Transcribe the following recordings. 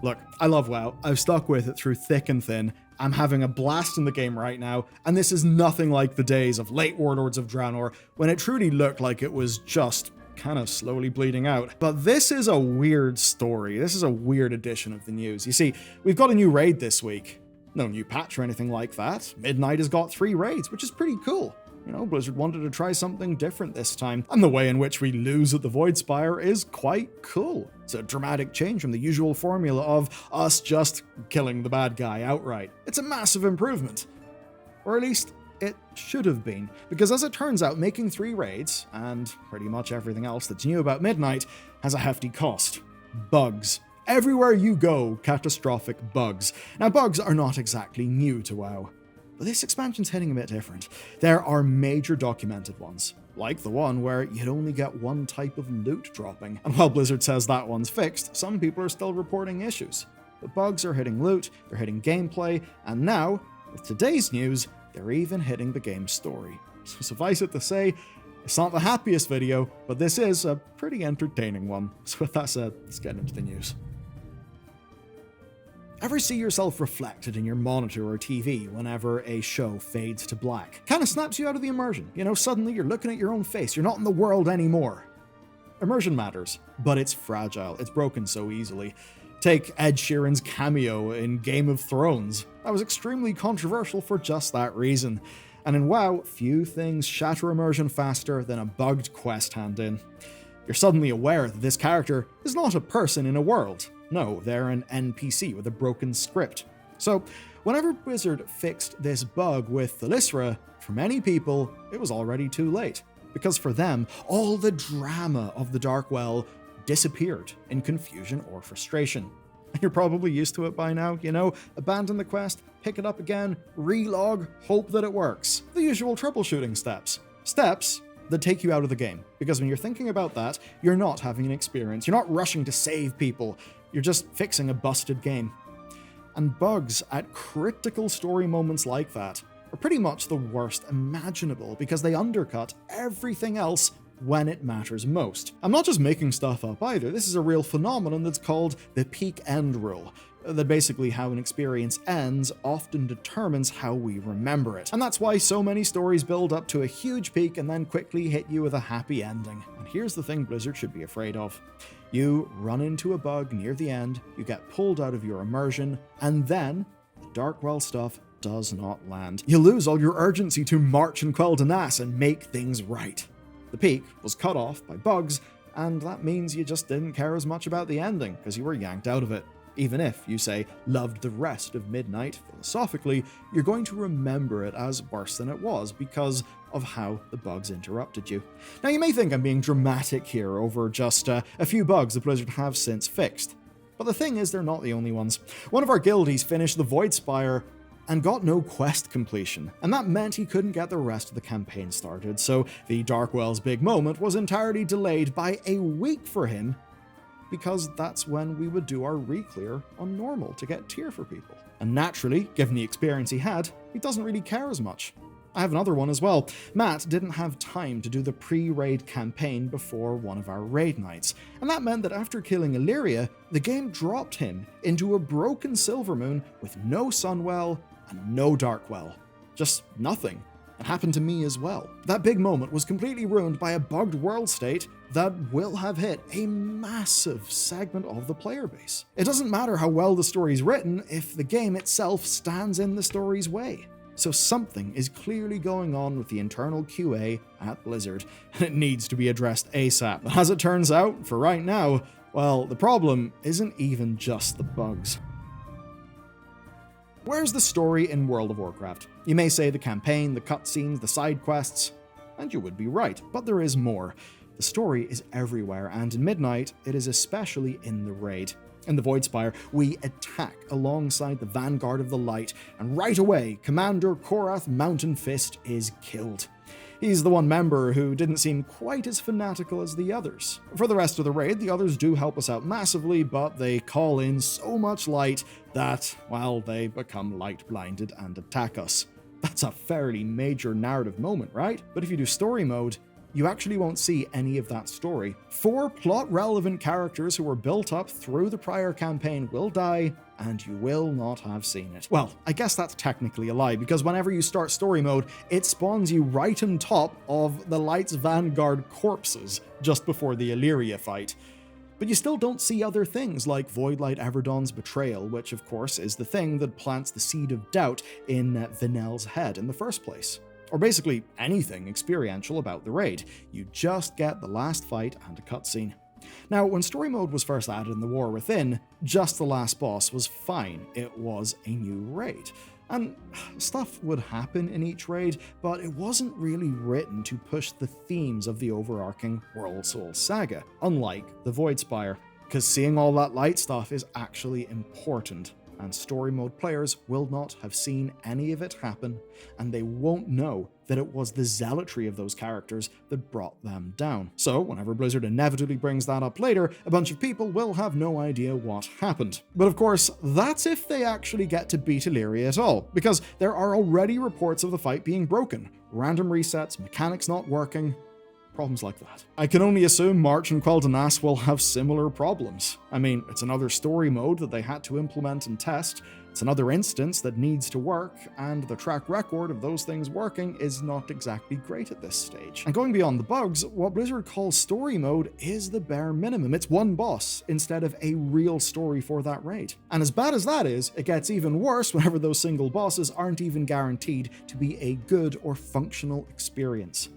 Look, I love WoW. I've stuck with it through thick and thin. I'm having a blast in the game right now, and this is nothing like the days of late Warlords of Draenor, when it truly looked like it was just kind of slowly bleeding out. But this is a weird story. This is a weird edition of the news. You see, we've got a new raid this week. No new patch or anything like that. Midnight has got 3 raids, which is pretty cool. You know, Blizzard wanted to try something different this time, and the way in which we lose at the Voidspire is quite cool. It's a dramatic change from the usual formula of us just killing the bad guy outright. It's a massive improvement. Or at least, it should have been, because as it turns out, making 3 raids, and pretty much everything else that's new about Midnight, has a hefty cost. Bugs. Everywhere you go, catastrophic bugs. Now, bugs are not exactly new to WoW. But this expansion's hitting a bit different. There are major documented ones, like the one where you'd only get one type of loot dropping. And while Blizzard says that one's fixed, some people are still reporting issues. The bugs are hitting loot, they're hitting gameplay, and now, with today's news, they're even hitting the game's story. So suffice it to say, it's not the happiest video, but this is a pretty entertaining one. So with that said, let's get into the news. Ever see yourself reflected in your monitor or TV whenever a show fades to black? Kinda snaps you out of the immersion. You know, suddenly you're looking at your own face, you're not in the world anymore. Immersion matters, but it's fragile. It's broken so easily. Take Ed Sheeran's cameo in Game of Thrones. That was extremely controversial for just that reason. And in WoW, few things shatter immersion faster than a bugged quest hand-in. You're suddenly aware that this character is not a person in a world. No, they're an NPC with a broken script. So, whenever Blizzard fixed this bug with Thalyssra, for many people, it was already too late. Because for them, all the drama of the Dark Well disappeared in confusion or frustration. You're probably used to it by now, you know? Abandon the quest, pick it up again, relog, hope that it works. The usual troubleshooting steps. Steps that take you out of the game. Because when you're thinking about that, you're not having an experience. You're not rushing to save people. You're just fixing a busted game. And bugs at critical story moments like that are pretty much the worst imaginable because they undercut everything else when it matters most. I'm not just making stuff up either. This is a real phenomenon that's called the peak end rule. That basically how an experience ends often determines how we remember it. And that's why so many stories build up to a huge peak and then quickly hit you with a happy ending. And here's the thing Blizzard should be afraid of. You run into a bug near the end, you get pulled out of your immersion, and then the Darkwell stuff does not land. You lose all your urgency to march and quell Danas and make things right. The peak was cut off by bugs, and that means you just didn't care as much about the ending because you were yanked out of it. Even if, you say, loved the rest of Midnight, philosophically, you're going to remember it as worse than it was because of how the bugs interrupted you. Now, you may think I'm being dramatic here over just a few bugs that Blizzard have since fixed. But the thing is, they're not the only ones. One of our guildies finished the Voidspire and got no quest completion, and that meant he couldn't get the rest of the campaign started, so the Darkwell's big moment was entirely delayed by a week for him because that's when we would do our re-clear on normal to get tier for people. And naturally, given the experience he had, he doesn't really care as much. I have another one as well. Matt didn't have time to do the pre-raid campaign before one of our raid nights, and that meant that after killing Illyria, the game dropped him into a broken Silvermoon with no Sunwell and no Darkwell. Just nothing. It happened to me as well. That big moment was completely ruined by a bugged world state that will have hit a massive segment of the player base. It doesn't matter how well the story's written if the game itself stands in the story's way. So something is clearly going on with the internal QA at Blizzard, and it needs to be addressed ASAP. But as it turns out, for right now, well, the problem isn't even just the bugs. Where's the story in World of Warcraft? You may say the campaign, the cutscenes, the side quests, and you would be right, but there is more. The story is everywhere, and in Midnight, it is especially in the raid. In the Voidspire, we attack alongside the Vanguard of the Light, and right away, Commander Korath Mountain Fist is killed. He's the one member who didn't seem quite as fanatical as the others. For the rest of the raid, the others do help us out massively, but they call in so much light that, well, they become light-blinded and attack us. That's a fairly major narrative moment, right? But if you do story mode, you actually won't see any of that story. 4 plot-relevant characters who were built up through the prior campaign will die, and you will not have seen it. Well, I guess that's technically a lie, because whenever you start story mode, it spawns you right on top of the Light's Vanguard corpses just before the Illyria fight. But you still don't see other things like Voidlight Everdawn's betrayal, which of course is the thing that plants the seed of doubt in Vinel's head in the first place. Or basically anything experiential about the raid. You just get the last fight and a cutscene. Now, when story mode was first added in the War Within, just the last boss was fine. It was a new raid. And stuff would happen in each raid, but it wasn't really written to push the themes of the overarching World Soul saga, unlike the Voidspire. Because seeing all that light stuff is actually important, and story mode players will not have seen any of it happen, and they won't know that it was the zealotry of those characters that brought them down. So whenever Blizzard inevitably brings that up later, a bunch of people will have no idea what happened. But of course, that's if they actually get to beat Illyria at all, because there are already reports of the fight being broken, random resets, mechanics not working, problems like that. I can only assume March and Quel'Danas will have similar problems. I mean, it's another story mode that they had to implement and test, it's another instance that needs to work, and the track record of those things working is not exactly great at this stage. And going beyond the bugs, what Blizzard calls story mode is the bare minimum. It's one boss instead of a real story for that raid. And as bad as that is, it gets even worse whenever those single bosses aren't even guaranteed to be a good or functional experience.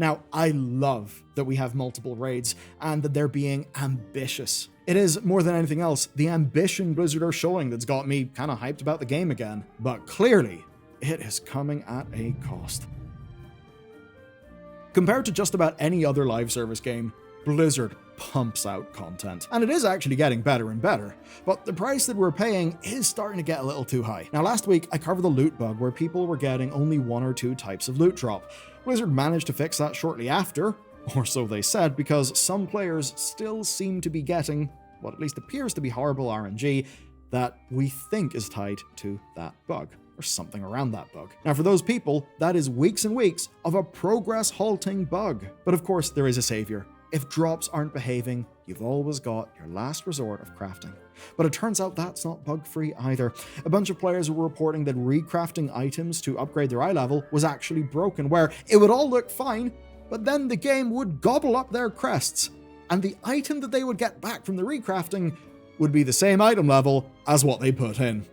Now, I love that we have multiple raids and that they're being ambitious. It is, more than anything else, the ambition Blizzard are showing that's got me kind of hyped about the game again. But clearly, it is coming at a cost. Compared to just about any other live service game, Blizzard pumps out content. And it is actually getting better and better, but the price that we're paying is starting to get a little too high. Now, last week, I covered the loot bug where people were getting only 1 or 2 types of loot drop. Blizzard managed to fix that shortly after, or so they said, because some players still seem to be getting what at least appears to be horrible RNG that we think is tied to that bug, or something around that bug. Now, for those people, that is weeks and weeks of a progress-halting bug. But of course, there is a savior. If drops aren't behaving, you've always got your last resort of crafting. But it turns out that's not bug-free either. A bunch of players were reporting that recrafting items to upgrade their eye level was actually broken, where it would all look fine, but then the game would gobble up their crests, and the item that they would get back from the recrafting would be the same item level as what they put in.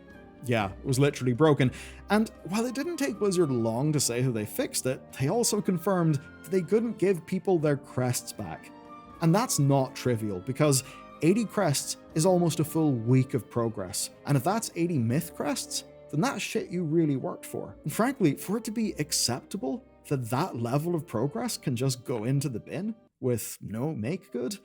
Yeah, it was literally broken. And while it didn't take Blizzard long to say how they fixed it, they also confirmed that they couldn't give people their crests back. And that's not trivial, because 80 crests is almost a full week of progress. And if that's 80 myth crests, then that's shit you really worked for. And frankly, for it to be acceptable that that level of progress can just go into the bin with no make good,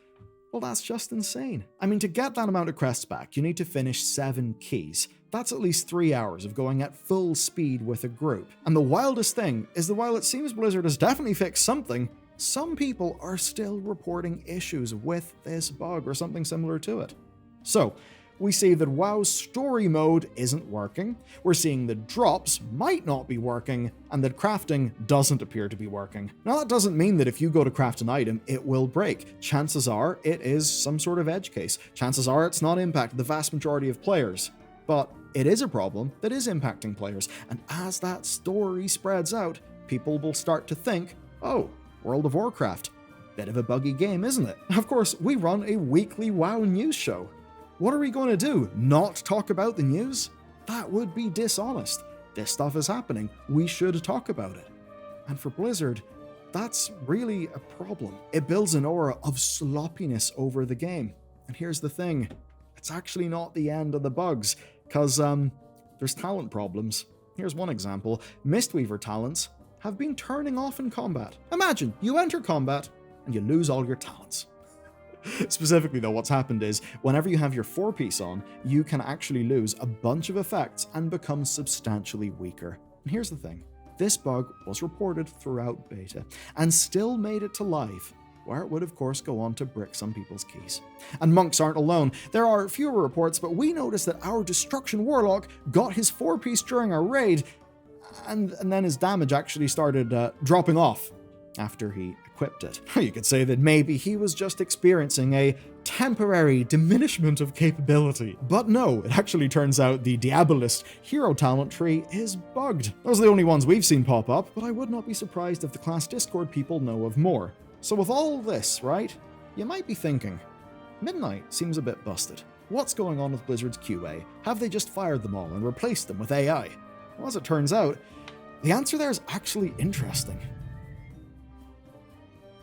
well, that's just insane. I mean, to get that amount of crests back, you need to finish 7 keys. That's at least 3 hours of going at full speed with a group. And the wildest thing is that while it seems Blizzard has definitely fixed something, some people are still reporting issues with this bug or something similar to it. So, we see that WoW's story mode isn't working, we're seeing that drops might not be working, and that crafting doesn't appear to be working. Now, that doesn't mean that if you go to craft an item, it will break. Chances are it is some sort of edge case. Chances are it's not impacted the vast majority of players. But it is a problem that is impacting players, and as that story spreads out, people will start to think, oh, World of Warcraft, bit of a buggy game, isn't it? Of course, we run a weekly WoW news show. What are we going to do? Not talk about the news? That would be dishonest. This stuff is happening. We should talk about it. And for Blizzard, that's really a problem. It builds an aura of sloppiness over the game. And here's the thing. It's actually not the end of the bugs, because there's talent problems. Here's one example. Mistweaver talents have been turning off in combat. Imagine, you enter combat and you lose all your talents. Specifically though, what's happened is, whenever you have your 4-piece on, you can actually lose a bunch of effects and become substantially weaker. And here's the thing, this bug was reported throughout beta, and still made it to live, where it would of course go on to brick some people's keys. And monks aren't alone. There are fewer reports, but we noticed that our Destruction Warlock got his 4-piece during our raid, and then his damage actually started dropping off. after he equipped it. You could say that maybe he was just experiencing a temporary diminishment of capability. But no, it actually turns out the Diabolist hero talent tree is bugged. Those are the only ones we've seen pop up, but I would not be surprised if the class Discord people know of more. So with all this, right, you might be thinking, Midnight seems a bit busted. What's going on with Blizzard's QA? Have they just fired them all and replaced them with AI? Well, as it turns out, the answer there is actually interesting.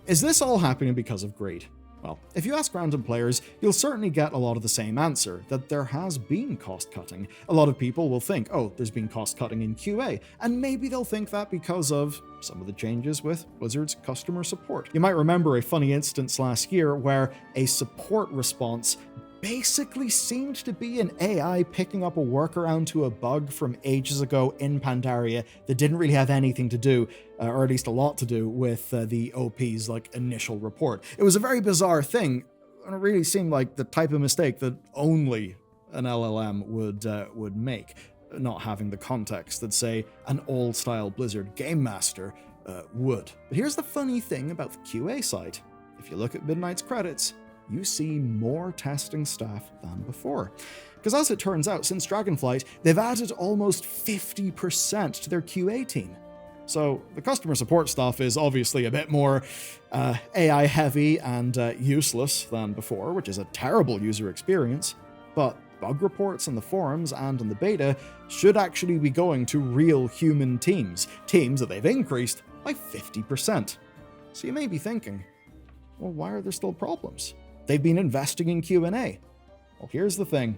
Is this all happening because of greed? Well, if you ask random players, you'll certainly get a lot of the same answer, that there has been cost cutting. A lot of people will think, oh, there's been cost cutting in QA, and maybe they'll think that because of some of the changes with Blizzard's customer support. You might remember a funny instance last year where a support response basically seemed to be an AI picking up a workaround to a bug from ages ago in Pandaria that didn't really have anything to do, or at least a lot to do, with the OP's initial report. It was a very bizarre thing, and it really seemed like the type of mistake that only an LLM would make, not having the context that, say, an old-style Blizzard game master would. But here's the funny thing about the QA side. If you look at Midnight's credits, you see more testing staff than before. Because as it turns out, since Dragonflight, they've added almost 50% to their QA team. So the customer support stuff is obviously a bit more AI heavy and useless than before, which is a terrible user experience. But bug reports in the forums and in the beta should actually be going to real human teams that they've increased by 50%. So you may be thinking, well, why are there still problems? They've been investing in Q&A. Well, here's the thing.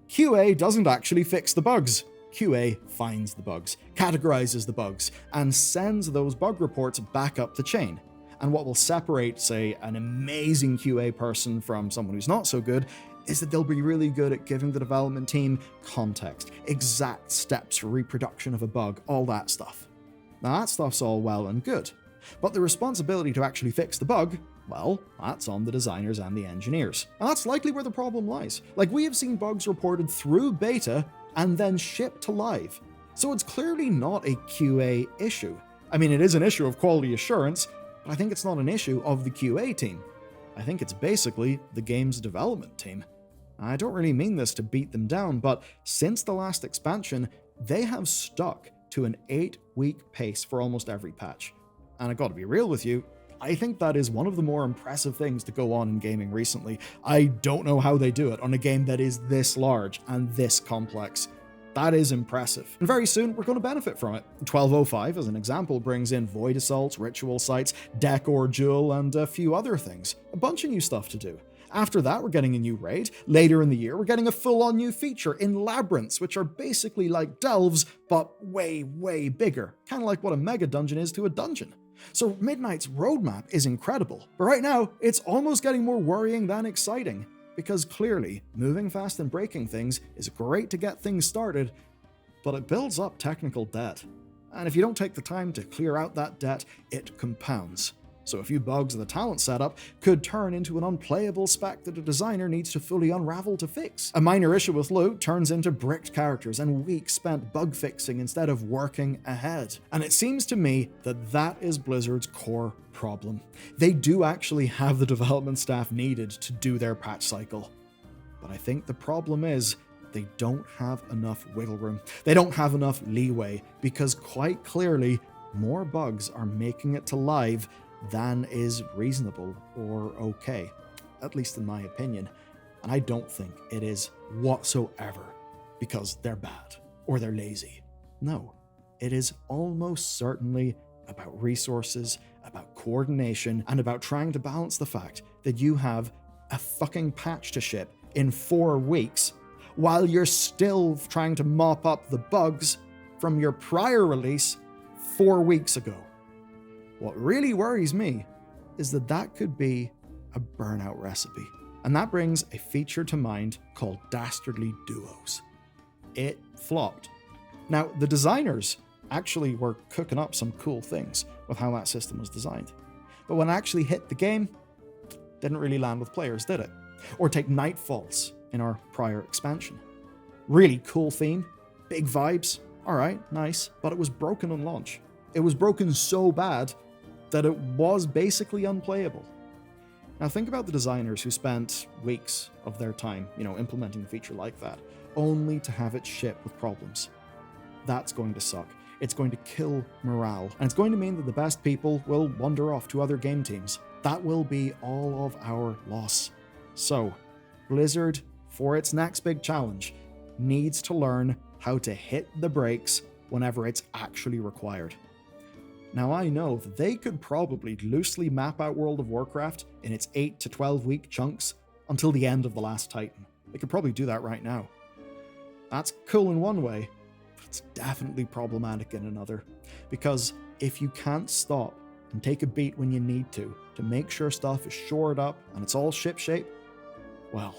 QA doesn't actually fix the bugs. QA finds the bugs, categorizes the bugs, and sends those bug reports back up the chain. And what will separate, say, an amazing QA person from someone who's not so good is that they'll be really good at giving the development team context, exact steps for reproduction of a bug, all that stuff. Now, that stuff's all well and good. But the responsibility to actually fix the bug, well, that's on the designers and the engineers. And that's likely where the problem lies. We have seen bugs reported through beta and then shipped to live. So it's clearly not a QA issue. I mean, it is an issue of quality assurance, but I think it's not an issue of the QA team. I think it's basically the game's development team. I don't really mean this to beat them down, but since the last expansion, they have stuck to an 8-week pace for almost every patch. And I gotta be real with you, I think that is one of the more impressive things to go on in gaming recently. I don't know how they do it on a game that is this large and this complex. That is impressive. And very soon, we're going to benefit from it. 1205, as an example, brings in Void Assaults, Ritual Sites, Deck or Jewel, and a few other things. A bunch of new stuff to do. After that, we're getting a new raid. Later in the year, we're getting a full-on new feature in Labyrinths, which are basically like delves, but way, way bigger. Kind of like what a mega dungeon is to a dungeon. So Midnight's roadmap is incredible, but right now, it's almost getting more worrying than exciting, because clearly, moving fast and breaking things is great to get things started, but it builds up technical debt. And if you don't take the time to clear out that debt, it compounds. So a few bugs in the talent setup could turn into an unplayable spec that a designer needs to fully unravel to fix. A minor issue with loot turns into bricked characters and weeks spent bug fixing instead of working ahead. And it seems to me that that is Blizzard's core problem. They do actually have the development staff needed to do their patch cycle. But I think the problem is they don't have enough wiggle room. They don't have enough leeway, because quite clearly, more bugs are making it to live than is reasonable or okay, at least in my opinion. And I don't think it is whatsoever because they're bad or they're lazy. No, it is almost certainly about resources, about coordination, and about trying to balance the fact that you have a fucking patch to ship in 4 weeks while you're still trying to mop up the bugs from your prior release 4 weeks ago. What really worries me is that that could be a burnout recipe. And that brings a feature to mind called Dastardly Duos. It flopped. Now, the designers actually were cooking up some cool things with how that system was designed. But when it actually hit the game, didn't really land with players, did it? Or take Nightfalls in our prior expansion. Really cool theme, big vibes, alright, nice, but it was broken on launch. It was broken so bad that it was basically unplayable. Now think about the designers who spent weeks of their time, implementing a feature like that, only to have it ship with problems. That's going to suck. It's going to kill morale, and it's going to mean that the best people will wander off to other game teams. That will be all of our loss. So, Blizzard, for its next big challenge, needs to learn how to hit the brakes whenever it's actually required. Now I know that they could probably loosely map out World of Warcraft in its 8 to 12 week chunks until the end of The Last Titan. They could probably do that right now. That's cool in one way, but it's definitely problematic in another. Because if you can't stop and take a beat when you need to make sure stuff is shored up and it's all shipshape, well,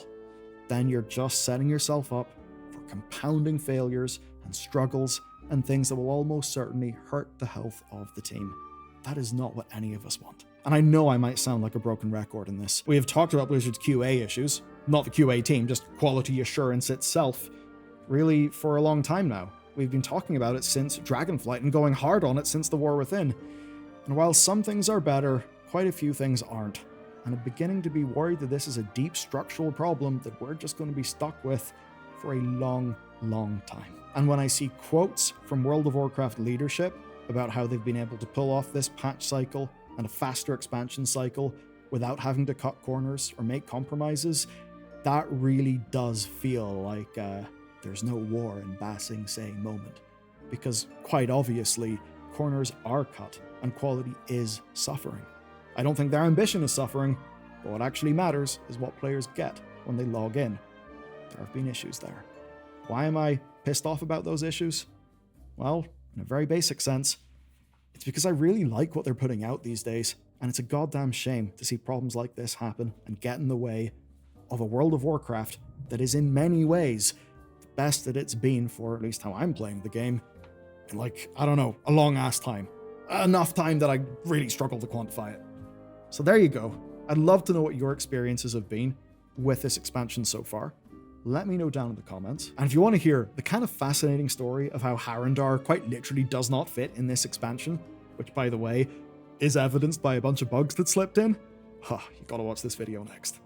then you're just setting yourself up for compounding failures and struggles and things that will almost certainly hurt the health of the team. That is not what any of us want. And I know I might sound like a broken record in this. We have talked about Blizzard's QA issues, not the QA team, just quality assurance itself, really for a long time now. We've been talking about it since Dragonflight and going hard on it since The War Within. And while some things are better, quite a few things aren't. And I'm beginning to be worried that this is a deep structural problem that we're just going to be stuck with for a long, long time. And when I see quotes from World of Warcraft leadership about how they've been able to pull off this patch cycle and a faster expansion cycle without having to cut corners or make compromises, that really does feel like there's no war in Ba Sing Se moment. Because quite obviously, corners are cut and quality is suffering. I don't think their ambition is suffering, but what actually matters is what players get when they log in. There have been issues there. Why am I pissed off about those issues? Well, in a very basic sense, it's because I really like what they're putting out these days, and it's a goddamn shame to see problems like this happen and get in the way of a World of Warcraft that is in many ways the best that it's been for, at least how I'm playing the game, in a long-ass time. Enough time that I really struggle to quantify it. So there you go. I'd love to know what your experiences have been with this expansion so far. Let me know down in the comments. And if you want to hear the kind of fascinating story of how Harrendar quite literally does not fit in this expansion, which by the way, is evidenced by a bunch of bugs that slipped in, you gotta watch this video next.